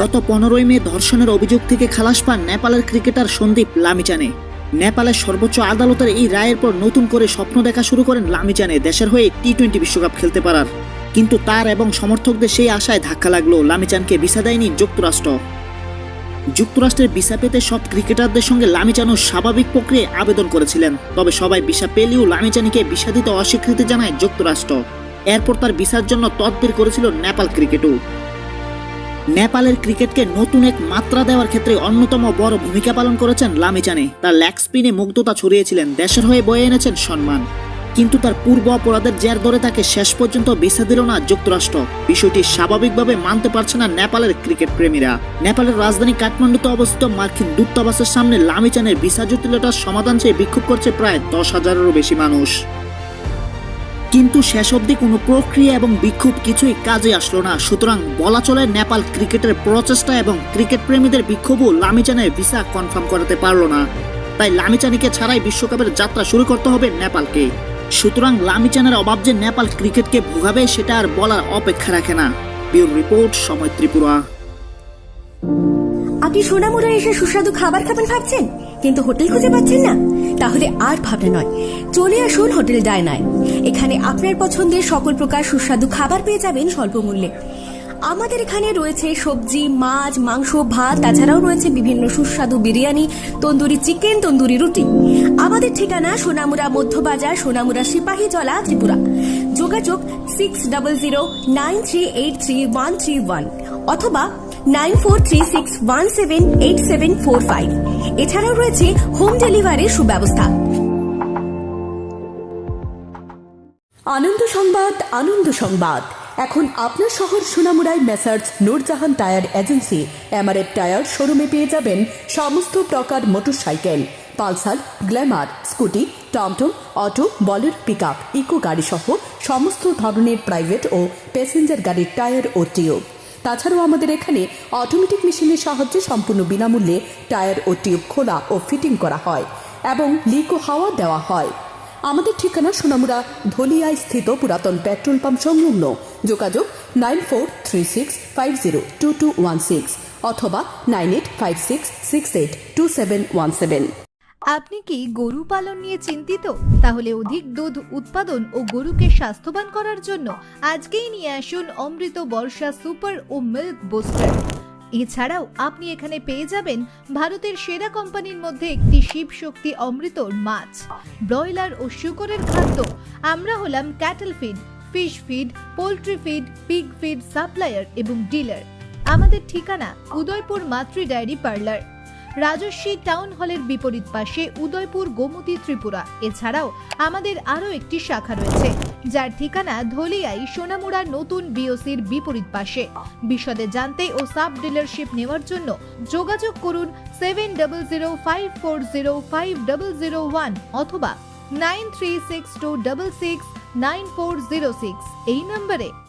গত 15 মে ধর্ষণের অভিযোগ থেকে খালাস পান নেপালের ক্রিকেটার সন্দীপ লামিচানে। নেপালের সর্বোচ্চ আদালতের এই রায়ের পর নতুন করে স্বপ্ন দেখা শুরু করেন লামিচানে দেশের হয়ে টি-20 বিশ্বকাপ খেলতে পারার। কিন্তু তার এবং সমর্থকদের সেই আশায় ধাক্কা লাগলো। লামিচানকে ভিসা দেয়নি যুক্তরাষ্ট্র। যুক্তরাষ্ট্রের ভিসা পেতে সব ক্রিকেটারদের সঙ্গে লামিচানও স্বাভাবিক প্রক্রিয়ায় আবেদন করেছিলেন, তবে সবাই ভিসা পেলেও লামিচানিকে ভিসা দিতে অস্বীকৃতি জানায় যুক্তরাষ্ট্র। এরপর তার ভিসার জন্য তদবির করেছিল নেপাল ক্রিকেটও। নেপালের ক্রিকেটকে নতুন এক মাত্রা দেওয়ার ক্ষেত্রে অন্যতম বড় ভূমিকা পালন করেছেন লামিচানে। তার লেগ স্পিনে মুগ্ধতা ছড়িয়েছিলেন, দেশের হয়ে বয়ে এনেছেন সম্মান। কিন্তু তার পূর্ব অপরাধের জের ধরে তাকে শেষ পর্যন্ত ভিসা দিল না যুক্তরাষ্ট্র। বিষয়টি স্বাভাবিকভাবে মানতে পারছে না নেপালের ক্রিকেট প্রেমীরা। নেপালের রাজধানী কাঠমান্ডুতে অবস্থিত মার্কিন দূতাবাসের সামনে লামিচানের ভিসা জটিলতার সমাধান চেয়ে বিক্ষোভ করছে প্রায় 10,000-এরও বেশি মানুষ। কিন্তু শেষ অবধি কোনো প্রক্রিয়া এবং বিক্ষোভ কিছুই কাজে আসলো না। সুতরাং বলা চলে নেপাল ক্রিকেটের প্রচেষ্টা এবং ক্রিকেট প্রেমীদের বিক্ষোভও লামিচানের ভিসা কনফার্ম করাতে পারলো না। তাই লামিচানিকে ছাড়াই বিশ্বকাপের যাত্রা শুরু করতে হবে নেপালকে। সুতরাং লামিচানের অভাব যে নেপাল ক্রিকেটকে ভোগাবে সেটা আর বলার অপেক্ষা রাখে না। ব্যুরো রিপোর্ট, সময় ত্রিপুরা। আপনি সোনামুড়া এসে সুস্বাদু খাবার খাবেন ভাবছেন, কিন্তু হোটেল খুঁজে পাচ্ছেন না? তাহলে আর ভাবনা নয়, চলে আসুন হোটেল ডায়নায়। এখানে আপনার পছন্দের সকল প্রকার সুস্বাদু খাবার পেয়ে যাবেন স্বল্প মূল্যে। আমাদের এখানে রয়েছে সবজি, মাছ, মাংস, ভাত, তাছাড়াও রয়েছে বিভিন্ন সুস্বাদু বিরিয়ানি, তন্দুরি চিকেন, তন্দুরি রুটি। আমাদের ঠিকানা সোনামুড়া মধ্যবাজার, সোনামুড়া সিপাহীজলা, ত্রিপুরা। যোগাযোগ 600093833131 অথবা 9436178745। এছাড়াও রয়েছে হোম ডেলিভারির সুব্যবস্থা। আনন্দ সংবাদ, আনন্দ সংবাদ। এখন আপনার শহর সোনামুড়ায় messrs Nurjahan tyre agency MRF tyre শোরুমে পেয়ে যাবেন সমস্ত প্রকার মোটরসাইকেল, পালসার, গ্ল্যামার, স্কুটি, টমটম, অটো, বলেরো, পিকআপ, ইকো গাড়ি সহ সমস্ত ধরনের প্রাইভেট ও প্যাসেঞ্জার গাড়ির টায়ার ও টিউব। তাছাড়াও আমাদের এখানে অটোমেটিক মেশিনের সাহায্যে সম্পূর্ণ বিনামূল্যে টায়ার ও টিউব খোলা ও ফিটিং করা হয় এবং লিক ও হাওয়া দেওয়া হয়। আমাদের ঠিকানা সোনামুড়া ধলিয়ায় স্থিত পুরাতন পেট্রোল পাম্প সংলগ্ন। যোগাযোগ 9436502216 অথবা 9856682717। আপনি কি গরু পালন নিয়ে চিন্তিত? তাহলে অধিক দুধ উৎপাদন ও গরুকে স্বাস্থ্যবান করার জন্য আজকেই নিয়ে আসুন অমৃত বর্ষা সুপার ও মিল্ক বুস্টার। এছাড়াও আপনি এখানে পেয়ে যাবেন ভারতের সেরা কোম্পানির মধ্যে একটি শিব শক্তি অমৃতর মাছ, ব্রয়লার ও শুকরের খাদ্য। আমরা হলাম cattle feed, fish feed, poultry feed, pig feed supplier এবং ডিলার। আমাদের ঠিকানা উদয়পুর মাতৃ ডায়েরি পার্লার, রাজস্বী টাউন হলের বিপরীত পাশে, উদয়পুর, গোমতী, ত্রিপুরা। এছাড়াও আমাদের আরও একটি শাখা রয়েছে, যার ঠিকানা ধলিয়াই সোনামুড়া নতুন বিওসির বিপরীত পাশে। বিশদে জানতে ও সাব ডিলারশিপ নেওয়ার জন্য যোগাযোগ করুন 7004040501 অথবা 9362669406 এই নম্বরে।